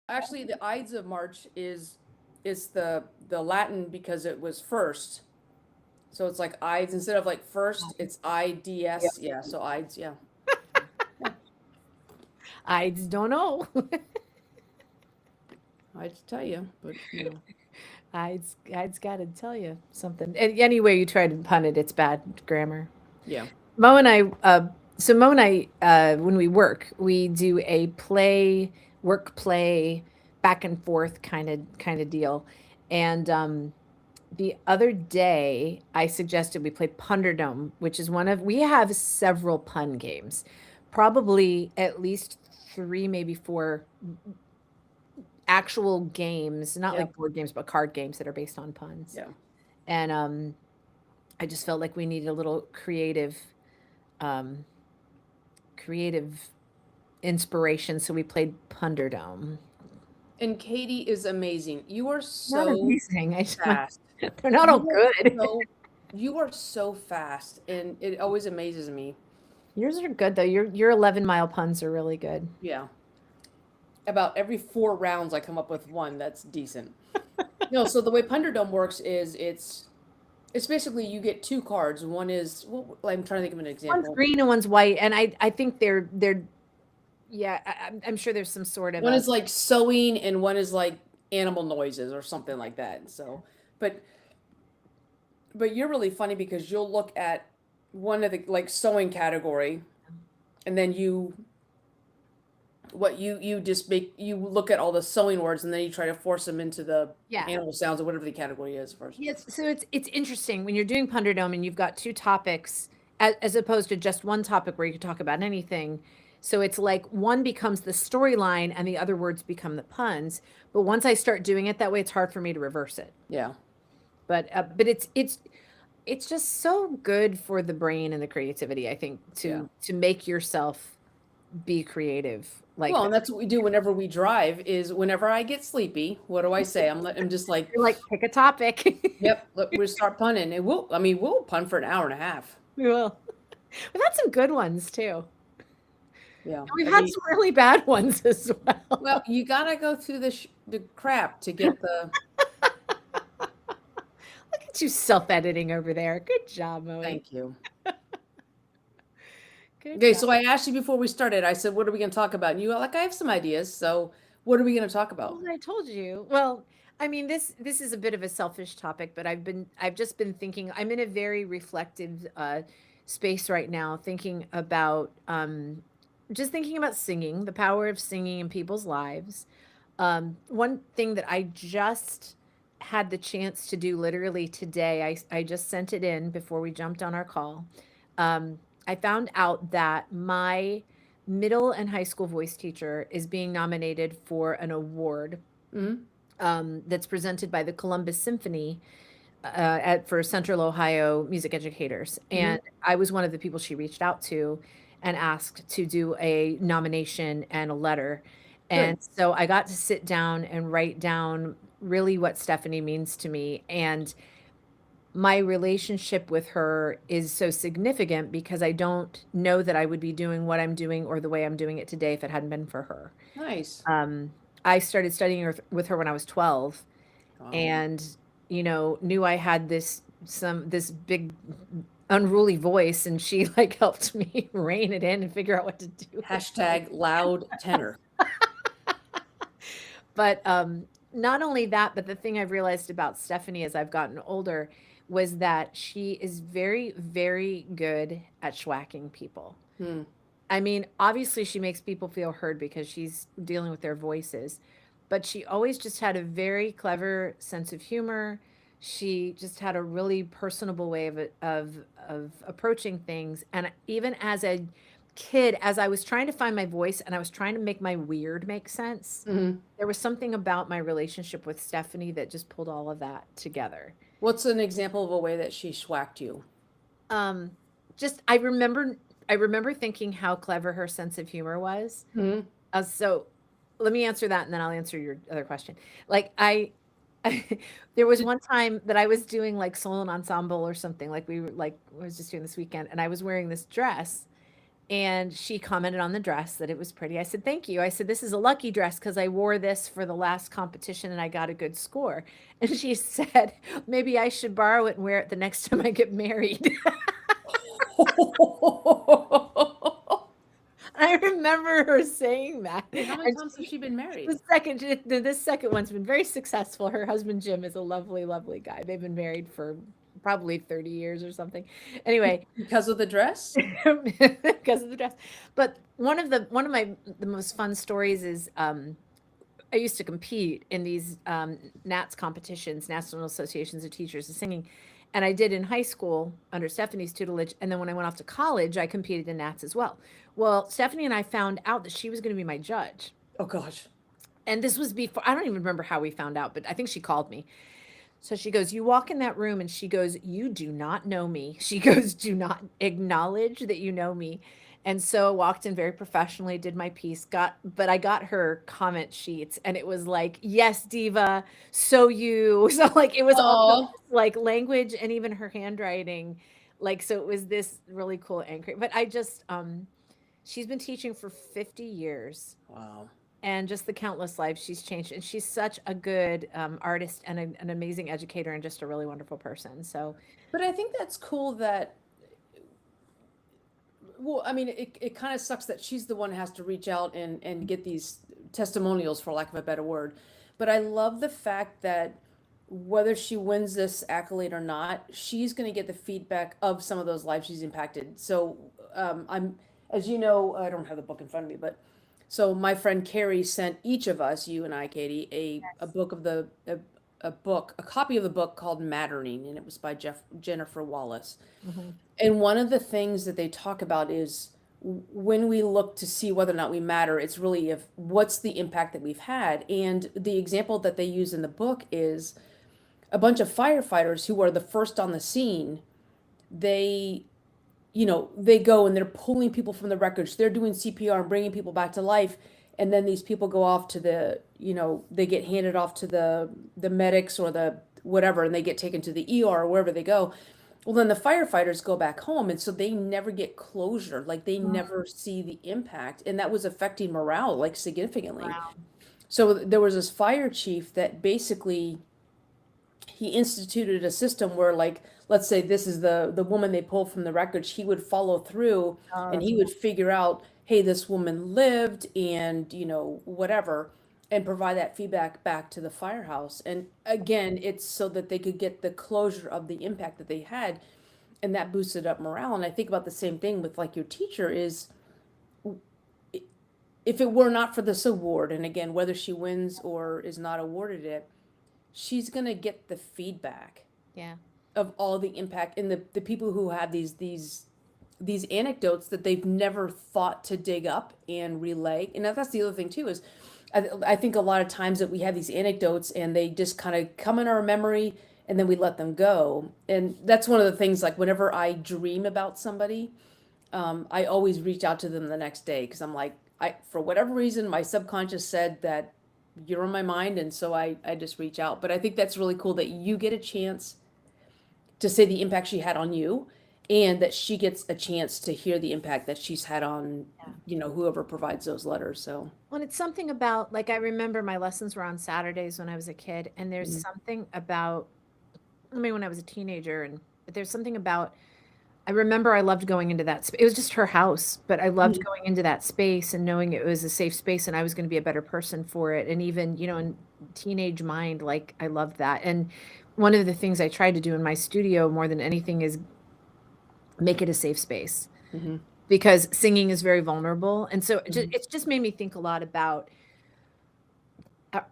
Actually, the Ides of March is the Latin because it was first. So it's like Ides instead of like first, it's Yep. IDS. Yeah, so Ides, yeah. Yeah, I just don't know. I'd tell you, but I'd got to tell you something. And anyway, you try to pun it, it's bad grammar. yeah. Mo and I, Mo and I, when we work, we do a work play, back and forth kind of deal. And the other day, I suggested we play Punderdome, which is we have several pun games, probably at least three, maybe four actual games, not Yeah, like board games, but card games that are based on puns. yeah. And I just felt like we needed a little um, creative inspiration, so we played Punderdome. And Katy is amazing. You are Not so amazing. fast. They're not all You are good. so you are so fast, and it always amazes me. Yours are good though. Your 11-mile puns are really good. Yeah. About every 4 rounds, I come up with one that's decent. No, so the way Punderdome works is it's basically you get two cards. One is well, I'm trying to think of an One's example. green and one's white, and I think they're yeah. I'm sure there's some sort of One a is like sewing, and one is like animal noises or something like that. So, but but you're really funny because you'll look at one of the like sewing category, and then you just make you look at all the sewing words, and then you try to force them into the yeah. animal sounds or whatever the category is first. Yes, so it's interesting when you're doing Punderdome and you've got two topics as opposed to just one topic where you can talk about anything. So it's like one becomes the storyline and the other words become the puns. But once I start doing it that way, it's hard for me to reverse it. Yeah, But it's just so good for the brain and the creativity, I think, yeah. to make yourself be creative like Well, that. and that's what we do whenever we drive. Is whenever I get sleepy, what do I say? I'm just like, You're like, pick a topic. yep. We start punning, and I mean, we'll pun for an hour and a half. We will. We've had some good ones too. Yeah, And we've I had mean, some really bad ones as well, well. you gotta go through the crap to get the. Look at you self-editing over there. Good job, Moe. Thank you. Good Okay, job. so I asked you before we started. I said, "What are we going to talk about?" And you were like, "I have some ideas." So, what are we going to talk about? Well, I told you. Well, I mean, this is a bit of a selfish topic, but I've just been thinking. I'm in a very reflective space right now, thinking about just thinking about singing, the power of singing in people's lives. One thing that I just had the chance to do literally today, I just sent it in before we jumped on our call. I found out that my middle and high school voice teacher is being nominated for an award Hmm. that's presented by the Columbus Symphony for Central Ohio music educators. Hmm. And I was one of the people she reached out to and asked to do a nomination and a letter. Good. And so I got to sit down and write down really what Stephanie means to me. And my relationship with her is so significant because I don't know that I would be doing what I'm doing or the way I'm doing it today if it hadn't been for her. Nice. Um, I started studying with her when I was 12 Wow. and, knew I had this big unruly voice and she like helped me rein it in and figure out what to do with it. Hashtag loud tenor. But not only that, but the thing I've realized about Stephanie as I've gotten older was that she is very, very good at schwacking people. Hmm. I mean, obviously, she makes people feel heard because she's dealing with their voices, but she always just had a very clever sense of humor. She just had a really personable way of approaching things. And even as a kid, as I was trying to find my voice and I was trying to make my weird make sense, Hmm. there was something about my relationship with Stephanie that just pulled all of that together. What's an example of a way that she schwacked you? Um, just I remember thinking how clever her sense of humor was. Hmm. So let me answer that and then I'll answer your other question. Like there was one time that I was doing like solo ensemble or something like we were like I was just doing this weekend and I was wearing this dress And she commented on the dress that it was pretty. I said, "Thank you." I said, "This is a lucky dress because I wore this for the last competition and I got a good score." And she said, "Maybe I should borrow it and wear it the next time I get married." I remember her saying that. Wait, how many times has she been married? This second one's been very successful. Her husband, Jim, is a lovely, lovely guy. They've been married for probably 30 years or something. Anyway, Because of the dress? because of the dress. But one of the most fun stories is I used to compete in these NATS competitions, National Associations of Teachers of Singing, and I did in high school under Stephanie's tutelage. And then when I went off to college, I competed in NATS as well. Well, Stephanie and I found out that she was going to be my judge. Oh gosh. And this was before, I don't even remember how we found out, but I think she called me. So she goes, "You walk in that room," and she goes, "You do not know me." She goes, "Do not acknowledge that you know me." And so I walked in very professionally, did my piece, but I got her comment sheets and it was like, "Yes, diva, so you." So like it was all like language and even her handwriting. Like, so it was this really cool anchor. But I just, she's been teaching for 50 years. Wow. And just the countless lives she's changed. And she's such a good artist and an amazing educator and just a really wonderful person. So, But I think that's cool that, well, I mean, it kind of sucks that she's the one who has to reach out and get these testimonials, for lack of a better word. But I love the fact that whether she wins this accolade or not, she's going to get the feedback of some of those lives she's impacted. So I'm, as you know, I don't have the book in front of me, but so my friend Carrie sent each of us, you and I, Katy, a book of a copy of the book called Mattering, and it was by Jennifer Wallace. And one of the things that they talk about is when we look to see whether or not we matter, it's really if what's the impact that we've had. And the example that they use in the book is a bunch of firefighters who are the first on the scene. They they go and they're pulling people from the wreckage. They're doing CPR and bringing people back to life. And then these people go off to they get handed off to the medics or the whatever, and they get taken to the ER or wherever they go. Well, then the firefighters go back home. And so they never get closure. Like they never see the impact. And that was affecting morale, like significantly. wow. So there was this fire chief that basically he instituted a system where, like, let's say this is the woman they pulled from the wreckage, he would follow through and he would figure out, hey, this woman lived and whatever, and provide that feedback back to the firehouse. And again, it's so that they could get the closure of the impact that they had, and that boosted up morale. And I think about the same thing with like your teacher is, if it were not for this award, and again, whether she wins or is not awarded it, she's going to get the feedback Yeah. of all the impact and the people who have these anecdotes that they've never thought to dig up and relay. And that's the other thing too, is I think a lot of times that we have these anecdotes and they just kind of come in our memory and then we let them go. And that's one of the things, like whenever I dream about somebody, I always reach out to them the next day because I'm like, for whatever reason, my subconscious said that you're on my mind. And so I just reach out. But I think that's really cool that you get a chance to say the impact she had on you, and that she gets a chance to hear the impact that she's had on, whoever provides those letters. So, Well, it's something about, like, I remember my lessons were on Saturdays when I was a kid, and there's something about, I mean, when I was a teenager, but there's something about, I remember I loved going into that space. It was just her house, but I loved going into that space and knowing it was a safe space and I was going to be a better person for it. And even, in teenage mind, like I loved that. And one of the things I tried to do in my studio more than anything is make it a safe space because singing is very vulnerable. And so it's just made me think a lot about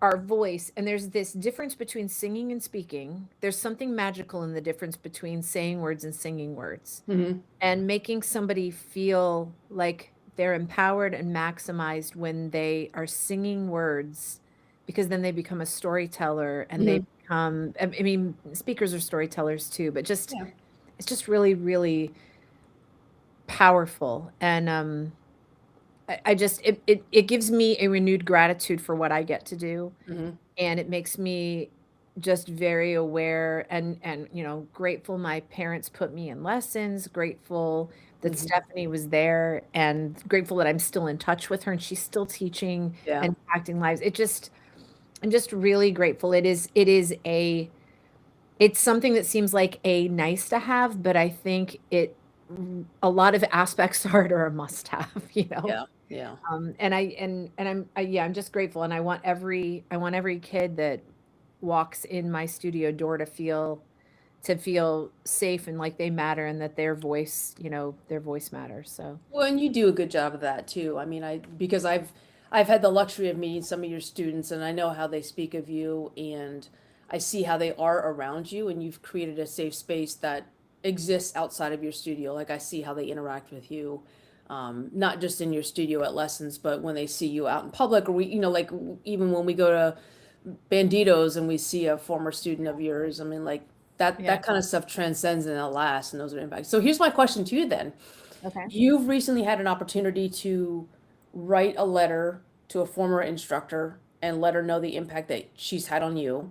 our voice. And there's this difference between singing and speaking. There's something magical in the difference between saying words and singing words, and making somebody feel like they're empowered and maximized when they are singing words, because then they become a storyteller and they become, I mean, speakers are storytellers too, but just, it's just really, really powerful. And, I just, it gives me a renewed gratitude for what I get to do. And it makes me just very aware and, grateful my parents put me in lessons, grateful that Mhm. Stephanie was there, and grateful that I'm still in touch with her and she's still teaching Yeah. and impacting lives. I'm just really grateful. It's something that seems like a nice to have, but I think a lot of aspects are a must have, you know? Yeah. Yeah. Yeah, I'm just grateful, and I want every kid that walks in my studio door to feel safe and like they matter and that their voice matters. So, Well, and you do a good job of that too. I mean, because I've had the luxury of meeting some of your students and I know how they speak of you and I see how they are around you and you've created a safe space that exists outside of your studio. Like I see how they interact with you. Not just in your studio at lessons, but when they see you out in public or like even when we go to Banditos and we see a former student of yours. I mean, like yeah. that kind of stuff transcends and it lasts and those are impacts. So here's my question to you then. Okay. You've recently had an opportunity to write a letter to a former instructor and let her know the impact that she's had on you.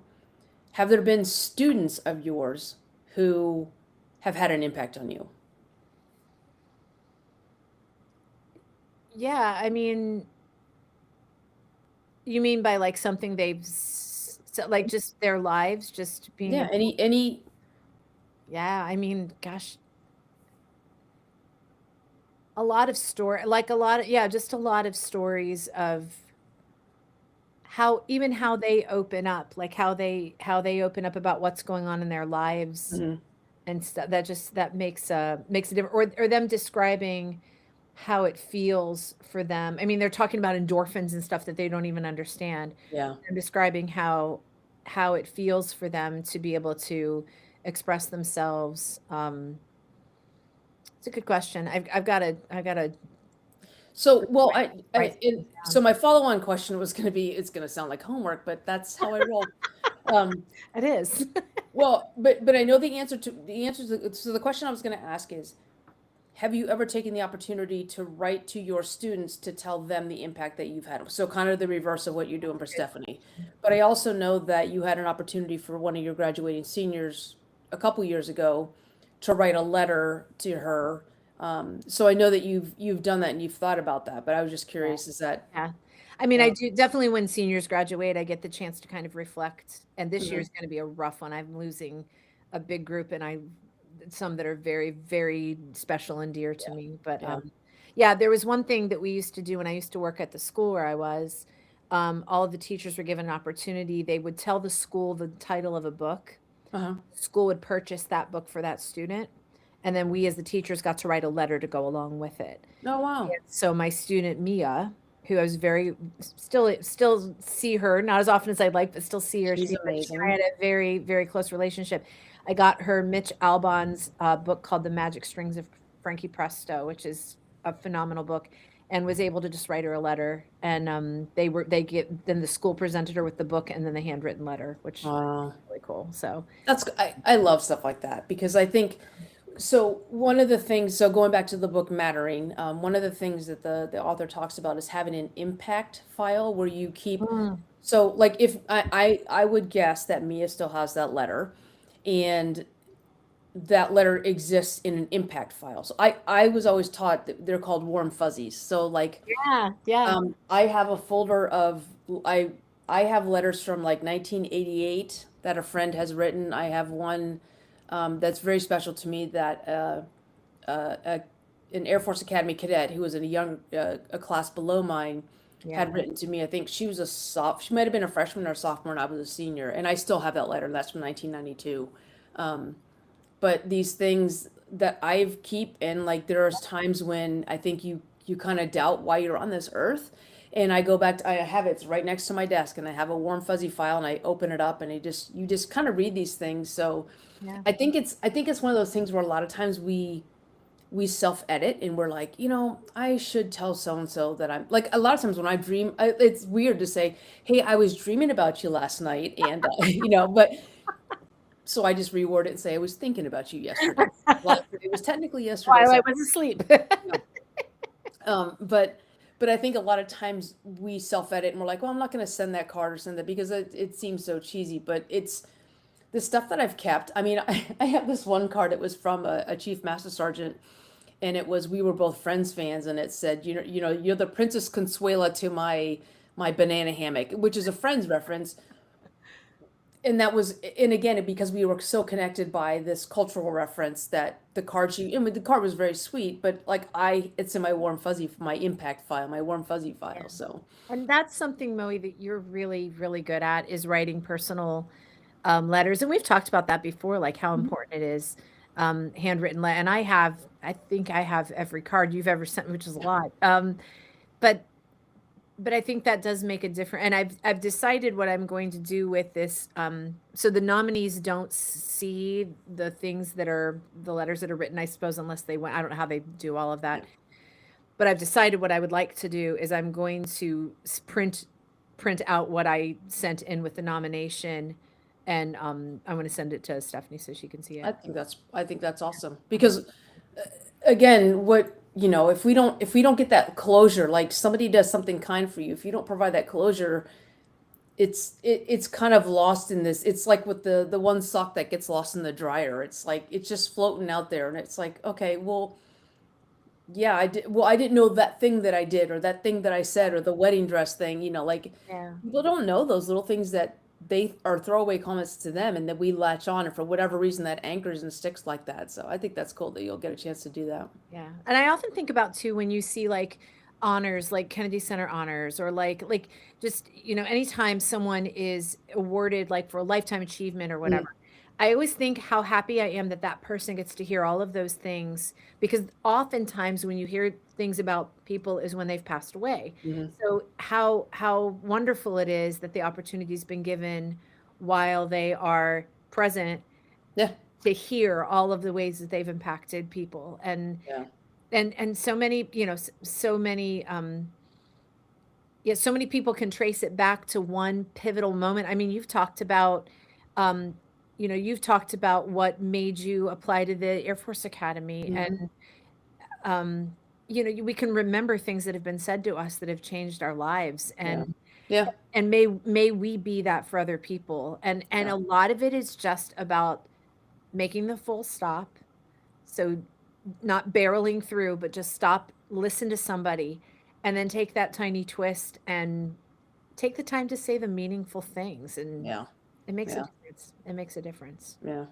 Have there been students of yours who have had an impact on you? Yeah, I mean, you mean by like something like just their lives just being Yeah, a any yeah, I mean, gosh, a lot of story like a lot of yeah, just a lot of stories of how they open up, like how they open up about what's going on in their lives Mhm. and stuff that makes a difference or them describing how it feels for them. I mean, they're talking about endorphins and stuff that they don't even understand. Yeah. They're describing how it feels for them to be able to express themselves. It's a good question. I've got to So, well, write and things so down. my follow-on question was going to be, it's going to sound like homework, but that's how I roll. Um, It is. well, but I know so the question I was going to ask is, have you ever taken the opportunity to write to your students to tell them the impact that you've had? So kind of the reverse of what you're doing for Stephanie. But I also know that you had an opportunity for one of your graduating seniors a couple years ago to write a letter to her. So I know that you've done that and you've thought about that. But I was just Yeah. curious, is that Yeah. I mean, I uh, do definitely when seniors graduate, I get the chance to kind of reflect. And this mhm, year's going to be a rough one. I'm losing a big group and some that are very, very special and dear to me. But yeah. yeah, there was one thing that we used to do when I used to work at the school where I was. All of the teachers were given an opportunity. They would tell the school the title of a book. Uh-huh. School would purchase that book for that student. And then we as the teachers got to write a letter to go along with it. Oh wow. So my student Mia, who I was very still see her, not as often as I'd like, but still see her. She's She and I amazing. had a very, very close relationship. I got her Mitch Albon's book called The Magic Strings of Frankie Presto, which is a phenomenal book, and was able to just write her a letter. And then the school presented her with the book and then the handwritten letter, which Wow. really cool. So I love stuff like that because I think so one of the things, so going back to the book Mattering, one of the things that the author talks about is having an impact file where you keep, mm, so like if I would guess that Mia still has that letter and that letter exists in an impact file. So I was always taught that they're called warm fuzzies. So like yeah, yeah, I have a folder of I I have letters from like 1988 that a friend has written. I have one that's very special to me that uh, a, an Air Force Academy cadet who was in a class below mine yeah. had written to me. I think she might have been a freshman or a sophomore, and I was a senior. And I still have that letter. That's from 1992. Um, but these things that I keep, and like there's times when I think you kind of doubt why you're on this earth. And I go back to, I have it, it's right next to my desk, and I have a warm fuzzy file, and I open it up, and you just kind of read these things. So Yeah. I think it's one of those things where a lot of times we self edit, and we're like, I should tell so and so that I'm like a lot of times when I dream, it's weird to say, hey, I was dreaming about you last night, and but so I just reword it and say I was thinking about you yesterday. Well, it was technically yesterday, While I so was asleep. you know. But I think a lot of times we self-edit and we're like, well, I'm not going to send that card or send that because it seems so cheesy. But it's the stuff that I've kept. I mean, I have this one card that was from a chief master sergeant, and it was we were both Friends fans, and it said, you're the Princess Consuela to my banana hammock, which is a Friends reference. And that was, and again, because we were so connected by this cultural reference that I mean, the card was very sweet, but like it's in my warm fuzzy, my impact file, my warm fuzzy file. Yeah. So And that's something, Moe, that you're really, really good at is writing personal letters. And we've talked about that before, like how Mhm. important it is, handwritten letter. And I think I have every card you've ever sent me, which is a lot. But but I think that does make a difference. And I've decided what I'm going to do with this. So the nominees don't see the things that are the letters that are written, I suppose, unless they went. I don't know how they do all of that. But I've decided what I would like to do is I'm going to print out what I sent in with the nomination, and I'm going to send it to Stephanie so she can see it. I think that's awesome because again, if we don't get that closure, like somebody does something kind for you, if you don't provide that closure, it's kind of lost in this. It's like with the one sock that gets lost in the dryer. It's like it's just floating out there, and it's like, okay, well, yeah, I did. Well, I didn't know that thing that I did, or that thing that I said, or the wedding dress thing. Like Yeah. people don't know those little things that they are throwaway comments to them, and that we latch on, and for whatever reason that anchors and sticks like that. So I think that's cool that you'll get a chance to do that. Yeah. And I often think about too when you see like honors, like Kennedy Center honors, or like just, anytime someone is awarded like for a lifetime achievement or Mm, whatever. I always think how happy I am that that person gets to hear all of those things, because oftentimes when you hear things about people is when they've passed away. mhm. So how wonderful it is that the opportunity's been given while they are present Yeah, to hear all of the ways that they've impacted people. yeah, And so many, so many, yeah, so many people can trace it back to one pivotal moment. I mean, um, you've talked about what made you apply to the Air Force Academy, mhm, and um, we can remember things that have been said to us that have changed our lives, yeah, and yeah, may we be that for other people. And yeah, a lot of it is just about making the full stop. So not barreling through, but just stop, listen to somebody, and then take that tiny twist and take the time to say the meaningful things. And yeah, it makes a yeah, difference. It makes a difference. yeah.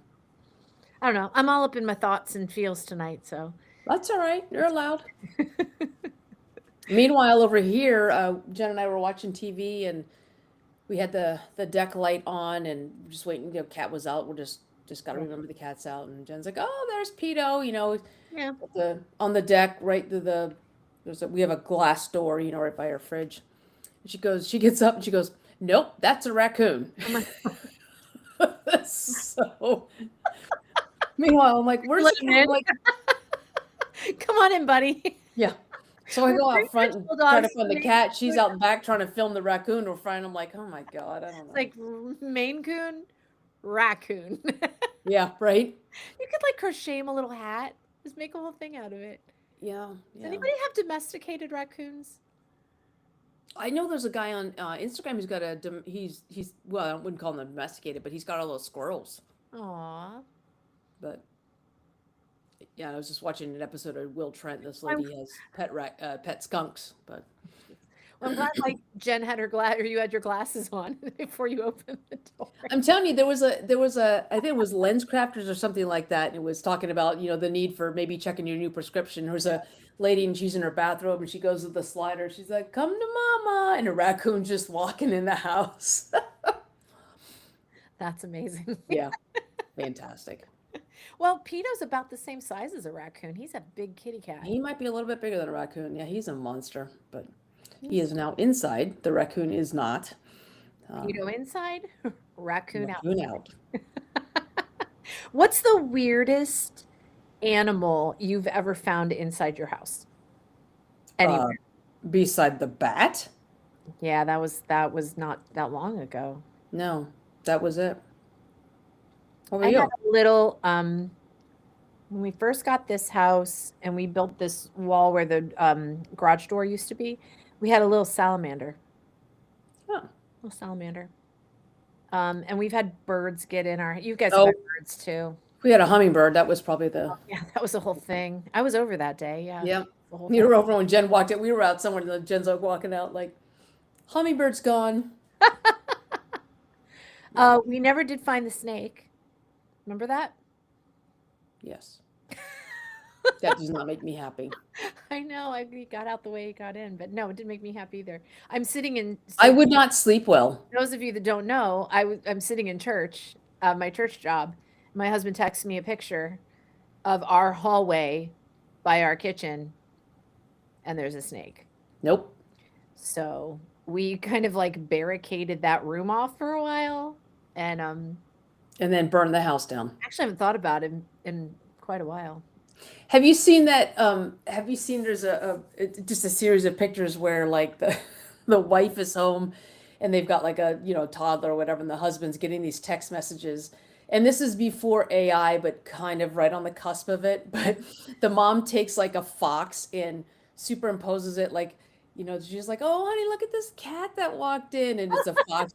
I don't know. I'm all up in my thoughts and feels tonight. So That's all right. You're allowed. Meanwhile, over here, Jen and I were watching TV, and we had the deck light on, and we're just waiting. Cat was out. We're just got to yeah. remember the cat's out. And Jen's like, "Oh, there's Peto." Yeah. On the deck, right to we have a glass door, right by our fridge. And she gets up and she goes, "Nope, that's a raccoon." Oh my, So, meanwhile, I'm like, "Where's let the him cat?" in. I'm like, Come on in, buddy. "Yeah." So I We're go out front French and try to bulldogs. find the cat. She's out back trying to film the raccoon. We're finding. I'm like, "Oh my God, I don't It's know." like Maine Coon, raccoon. Yeah, right. You could like crochet him a little hat. Just make a whole thing out of it. Yeah, Does yeah. anybody have domesticated raccoons? I know there's a guy on Instagram who's got he's well, I wouldn't call him domesticated, but he's got all those squirrels. Aw. But yeah, I was just watching an episode of Will Trent. This I'm, lady has pet skunks, but I'm glad like Jen had her or you had your glasses on before you opened the door. I'm telling you, there was a I think it was Lens Crafters or something like that, and it was talking about the need for maybe checking your new prescription. There was a lady and she's in her bathrobe and she goes to the slider. She's like, "Come to mama," and a raccoon just walking in the house. That's amazing. Yeah, fantastic. Well, Peto's about the same size as a raccoon. He's a big kitty cat. He might be a little bit bigger than a raccoon. Yeah, he's a monster, but he He's is now inside. The raccoon is not. Peto inside, raccoon out. Raccoon out. What's the weirdest animal you've ever found inside your house? Uh, Anywhere. beside the bat? Yeah, that was not that long ago. No, that was it. What I about had you? a little when we first got this house and we built this wall where the garage door used to be, we had a little salamander. Oh, Little salamander. And we've had birds get in our. You guys have oh, had birds too. We had a hummingbird. That was probably the, Yeah, that was the whole thing. I was over that day. Yeah, yeah. the whole You thing. were over when Jen walked in. We were out somewhere, and Jen's like walking out like, hummingbird's gone. Yeah. We never did find the snake. Remember that? Yes. That does not make me happy. I know. He got out the way he got in, but no, it didn't make me happy either. I'm sitting in. I So would not sleep well. those of you that don't know, I'm sitting in church, my church job. My husband texts me a picture of our hallway by our kitchen, and there's a snake. Nope. So we kind of like barricaded that room off for a while, and And then burn the house down. actually haven't thought about it in quite a while. Have you seen that? Have you seen there's just a series of pictures where like the wife is home and they've got like a, toddler or whatever, and the husband's getting these text messages. And this is before AI, but kind of right on the cusp of it. But the mom takes like a fox and superimposes it like, she's like, "Oh, honey, look at this cat that walked in," and it's a fox.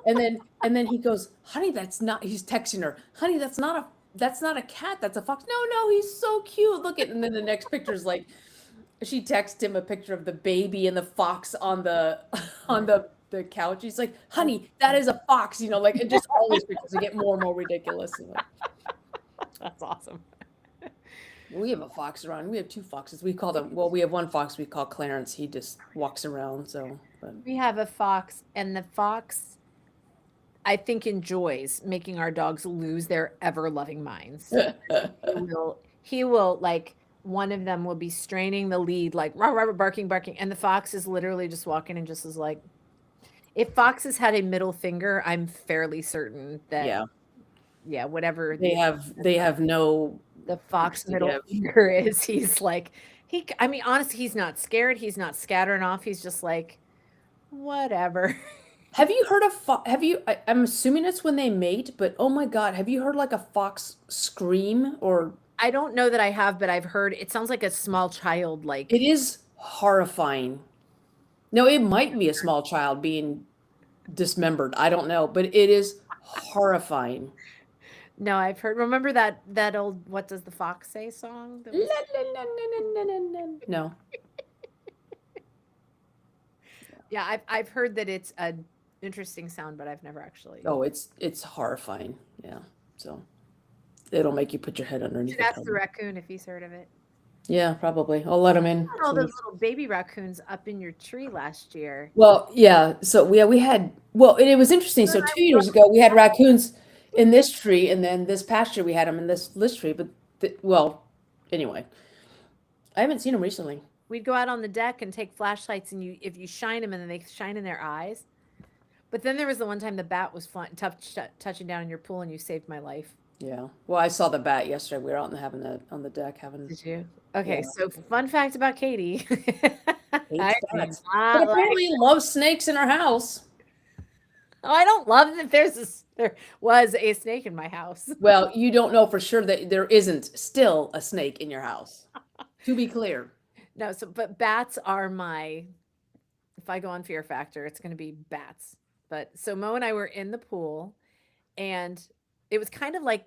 And then he goes, "Honey, that's not," he's texting her, "Honey, that's not a cat, that's a fox." "No, no, he's so cute. Look at," and then the next picture is like, she texts him a picture of the baby and the fox on the on the couch. He's like, "Honey, that is a fox," like, it just all these pictures get more and more ridiculous. And like, That's awesome. we have a fox around. We have two foxes. We call them, well, we have one fox we call Clarence. He just walks around. So, but We have a fox, and the fox, I think, enjoys making our dogs lose their ever-loving minds. He will like one of them will be straining the lead, like rah, rah, rah, barking, barking, and the fox is literally just walking and just is like, if foxes had a middle finger, I'm fairly certain that yeah, whatever they have no the fox to middle give. finger is, he's like I mean, honestly, he's not scared, he's not scattering off, he's just like, whatever. Have you heard of I'm assuming it's when they mate, but oh my God, have you heard like a fox scream? Or I don't know that I have, but I've heard it sounds like a small child, like it is horrifying. No, it might be a small child being dismembered. I don't know, but it is horrifying. no, I've heard, remember that old "What Does the Fox Say" song that was, No. yeah, I've heard that it's a interesting sound, but I've never actually. Oh, it's horrifying. Yeah. So it'll make you put your head underneath That's the the raccoon, if he's heard of it. Yeah, probably. I'll let him in. All those little baby raccoons up in your tree last year. Well, yeah. So we had, well, and it was interesting. So 2 years ago we had raccoons in this tree, and then this past year we had them in this tree. But well, anyway, I haven't seen them recently. We'd go out on the deck and take flashlights, and if you shine them, and then they shine in their eyes. But then there was the one time the bat was touching down in your pool, and you saved my life. Yeah. Well, I saw the bat yesterday. We were out on the deck having. Did you? Okay, Yeah. so fun fact about Katy. Hates I do bats. not But apparently loves snakes in our house. Oh, I don't love that there was a snake in my house. Well, you don't know for sure that there isn't still a snake in your house. To be clear. No, but bats are if I go on Fear Factor, it's going to be bats. But so Mo and I were in the pool, and it was kind of like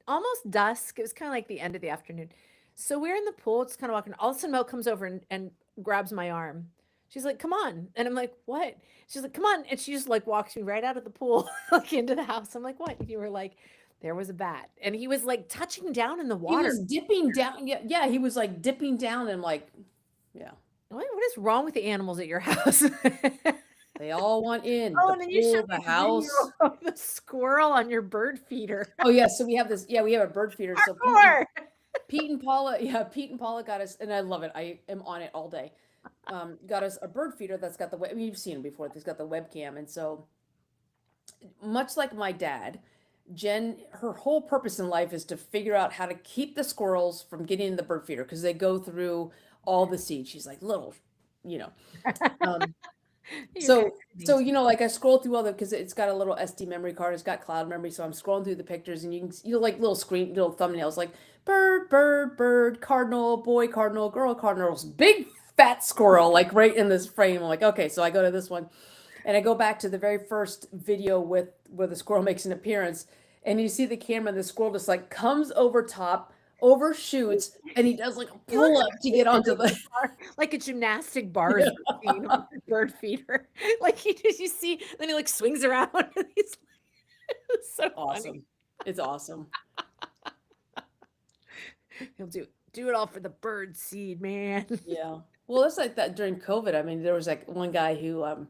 almost dusk. It was kind of like the end of the afternoon. So we're in the pool, just kind of walking. All of a sudden, Mo comes over and grabs my arm. She's like, "Come on." And I'm like, "What?" She's like, "Come on." And she just like walks me right out of the pool, like into the house. I'm like, "What?" And you were like, there was a bat. And he was like touching down in the water. He was dipping down. Yeah, he was like dipping down and like, yeah. What is wrong with the animals at your house? They all want in. Oh, the and then you pool, showed the me house. the squirrel on your bird feeder. Oh yeah, so we have this. Yeah, we have a bird feeder. So Pete and Paula got us, and I love it. I am on it all day. Got us a bird feeder that's got the. You've seen it before. It's got the webcam, and so much like my dad, Jen, her whole purpose in life is to figure out how to keep the squirrels from getting in the bird feeder because they go through all the seeds. She's like little, Um, so like I scroll through all the, because it's got a little SD memory card, it's got cloud memory, so I'm scrolling through the pictures, and you can like little thumbnails like bird, cardinal, boy cardinal, girl cardinals, big fat squirrel, like right in this frame. I'm like, okay, so I go to this one, and I go back to the very first video where the squirrel makes an appearance, and you see the camera, and the squirrel just like comes over top, overshoots, and he does like a He looks pull up to get onto the. like a gymnastic bars routine on a bird feeder. Like he just, you see, then he like swings around. And he's it's so funny. Awesome. It's awesome. He'll do it all for the bird seed, man. Yeah. Well, it's like that during COVID. I mean, there was like one guy who,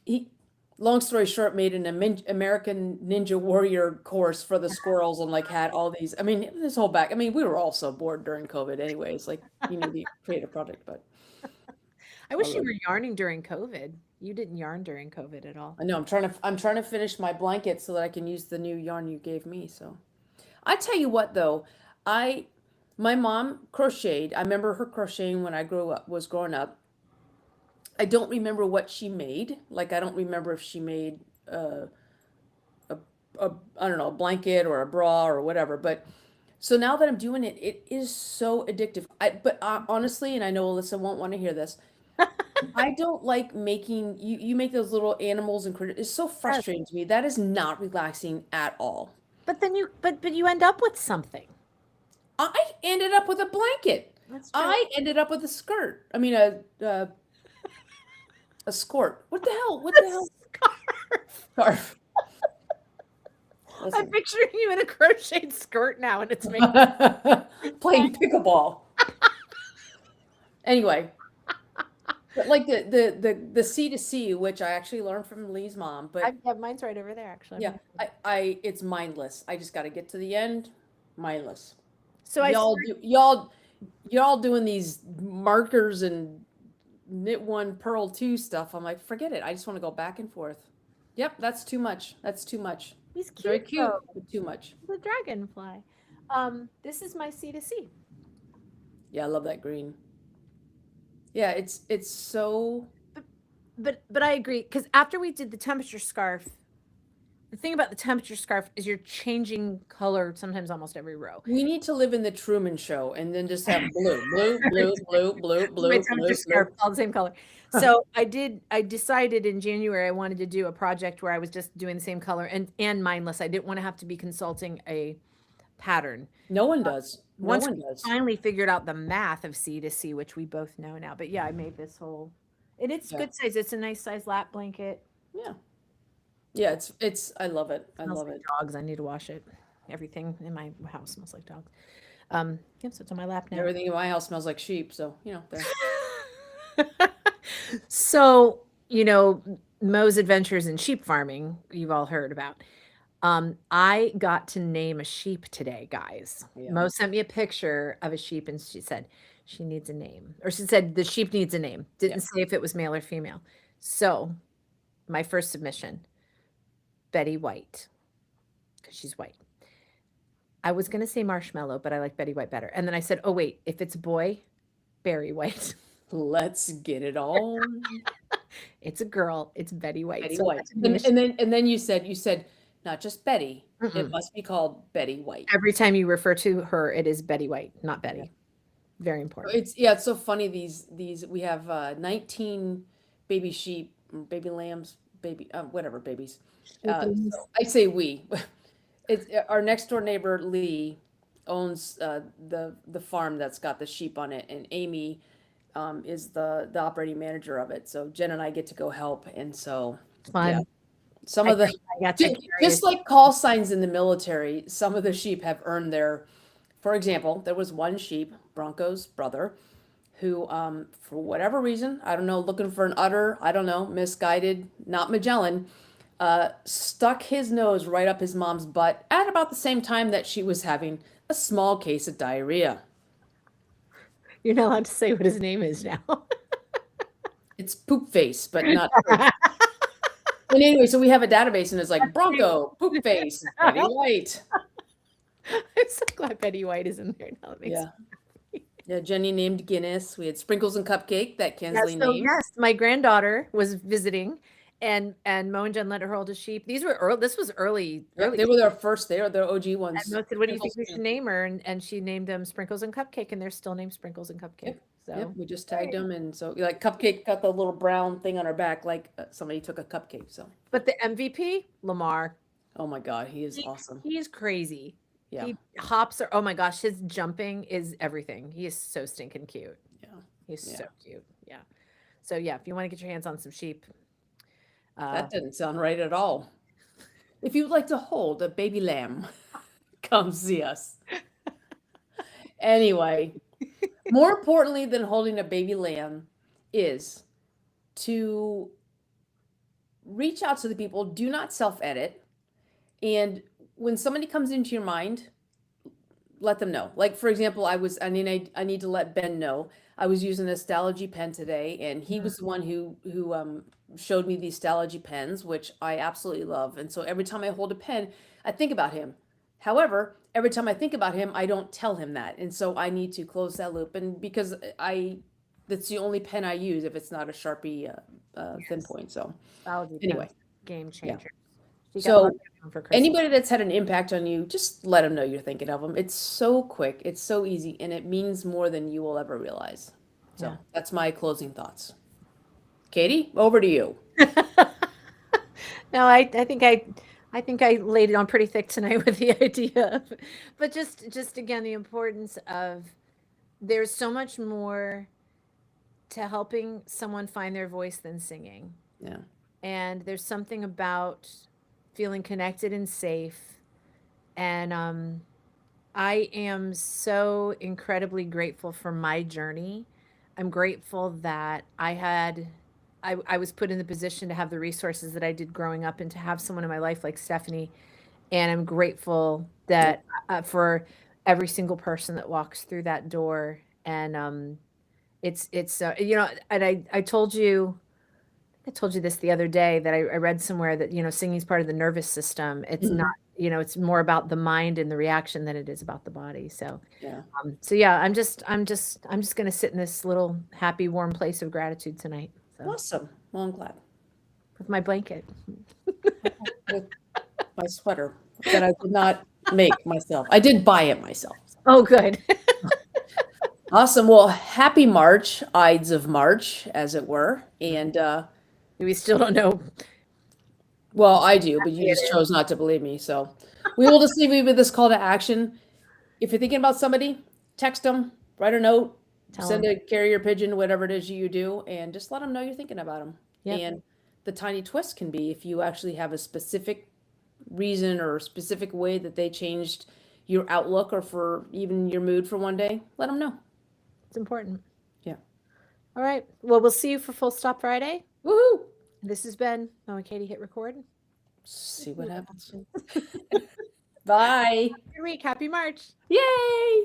he, long story short, made an American Ninja Warrior course for the squirrels and like had all these. I mean, this whole back. I mean, we were all so bored during COVID, anyways. Like you need to create a project, but I wish you were yarning during COVID. You didn't yarn during COVID at all. I know I'm trying to finish my blanket so that I can use the new yarn you gave me. So, I tell you what though, my mom crocheted. I remember her crocheting when I was growing up. I don't remember what she made. Like I don't remember if she made a I don't know, a blanket or a bra or whatever. But so now that I'm doing it, it is so addictive. But honestly, and I know Alyssa won't want to hear this. I don't like making you make those little animals and critters. It's so frustrating to me. That is not relaxing at all. But then but you end up with something. I ended up with a blanket. That's true. I ended up with a skirt. I mean a skirt. What the hell? What the hell? Scarf. I'm picturing you in a crocheted skirt now, and it's me playing pickleball. Anyway, but like the C to C, which I actually learned from Lee's mom. But mine's right over there, actually. Yeah, I it's mindless. I just got to get to the end, mindless. So y'all doing these markers and knit one, purl two stuff. I'm like, forget it. I just want to go back and forth. Yep, that's too much. That's too much. He's cute. Very cute, but too much. The dragonfly. This is my C to C. Yeah, I love that green. Yeah, it's so. But I agree, because after we did the temperature scarf, the thing about the temperature scarf is you're changing color sometimes almost every row. We need to live in the Truman Show and then just have blue, blue, blue, blue, blue, blue, My blue, temperature scarf, all the same color. So I decided in January I wanted to do a project where I was just doing the same color and mindless. I didn't want to have to be consulting a pattern. No one does. Once we finally figured out the math of C to C, which we both know now. But yeah, I made this whole, and it's good size. It's a nice size lap blanket. Yeah. Yeah, it's I love it. I love it. Dogs. I need to wash it. Everything in my house smells like dogs. Yeah, so it's on my lap now. Everything in my house smells like sheep, so there. So, Mo's adventures in sheep farming, you've all heard about. I got to name a sheep today, guys. Yeah. Mo sent me a picture of a sheep and she said she needs a name. Or she said the sheep needs a name. Didn't say if it was male or female. So my first submission, Betty White, because she's white. I was going to say Marshmallow, but I like Betty White better. And then I said, oh, wait, if it's a boy, Barry White. Let's get it on. It's a girl. It's Betty White. Betty White. And then you said not just Betty. It must be called Betty White. Every time you refer to her, it is Betty White, not Betty. Yeah. Very important. It's so funny. These we have 19 baby sheep, baby lambs, whatever babies. So I say we. It's our next door neighbor Lee owns the farm that's got the sheep on it, and Amy is the operating manager of it. So Jen and I get to go help, and so fun. Yeah. Some of the just like call signs in the military, some of the sheep have earned their. For example, there was one sheep, Bronco's brother, who for whatever reason, I don't know, looking for an udder, I don't know, misguided, not Magellan, stuck his nose right up his mom's butt at about the same time that she was having a small case of diarrhea. You're not allowed to say what his name is now. It's Poop Face, but not poop. And anyway, so we have a database and it's like Bronco, Poop Face, Betty White. I'm so glad Betty White is in there now. Yeah, Jenny named Guinness. We had Sprinkles and Cupcake that Kensley named. Yes, my granddaughter was visiting, and Mo and Jen let her hold a sheep. These were early. This was early. Yeah, they were their first. They were their OG ones. And Mo said, "What do you think we should name her?" And she named them Sprinkles and Cupcake, and they're still named Sprinkles and Cupcake. Yep. So yep, we just tagged them, and so like Cupcake got the little brown thing on her back, like somebody took a cupcake. So, but the MVP, Lamar. Oh my God, he is awesome. He is crazy. Yeah. He hops oh my gosh, his jumping is everything. He is so stinking cute. Yeah. He's Yeah. so cute. Yeah. So yeah, if you want to get your hands on some sheep. That didn't sound right at all. If you would like to hold a baby lamb, come see us. Anyway, more importantly than holding a baby lamb is to reach out to the people. Do not self-edit. And when somebody comes into your mind, let them know. Like, for example, I need to let Ben know. I was using a Stalogy pen today, and he was the one who showed me these Stalogy pens, which I absolutely love. And so every time I hold a pen, I think about him. However, every time I think about him, I don't tell him that. And so I need to close that loop. And because that's the only pen I use if it's not a Sharpie thin point. So anyway, game changer. So anybody that's had an impact on you, just let them know you're thinking of them. It's so quick, it's so easy, and it means more than you will ever realize. So that's my closing thoughts. Katie, over to you. No, I think I laid it on pretty thick tonight with the idea but just again, the importance of there's so much more to helping someone find their voice than singing. Yeah. And there's something about feeling connected and safe. And I am so incredibly grateful for my journey. I'm grateful that I was put in the position to have the resources that I did growing up and to have someone in my life like Stephanie. And I'm grateful that for every single person that walks through that door. And it's and I told you this the other day that I read somewhere that, singing is part of the nervous system. It's not, it's more about the mind and the reaction than it is about the body. So, I'm just going to sit in this little happy, warm place of gratitude tonight. So. Awesome. Well, I'm glad. With my blanket. With my sweater that I did not make myself. I did buy it myself. Oh, good. Awesome. Well, happy March, Ides of March, as it were. And we still don't know. Well, I do, but you just chose not to believe me. So we will just leave you with this call to action. If you're thinking about somebody, text them, write a note, send a carrier pigeon, whatever it is you do, and just let them know you're thinking about them. Yep. And the tiny twist can be if you actually have a specific reason or a specific way that they changed your outlook or for even your mood for one day, let them know. It's important. Yeah. All right. Well, we'll see you for Full Stop Friday. Woohoo! This has been and Katie hit record. See what happens. Bye. Happy week. Happy March. Yay!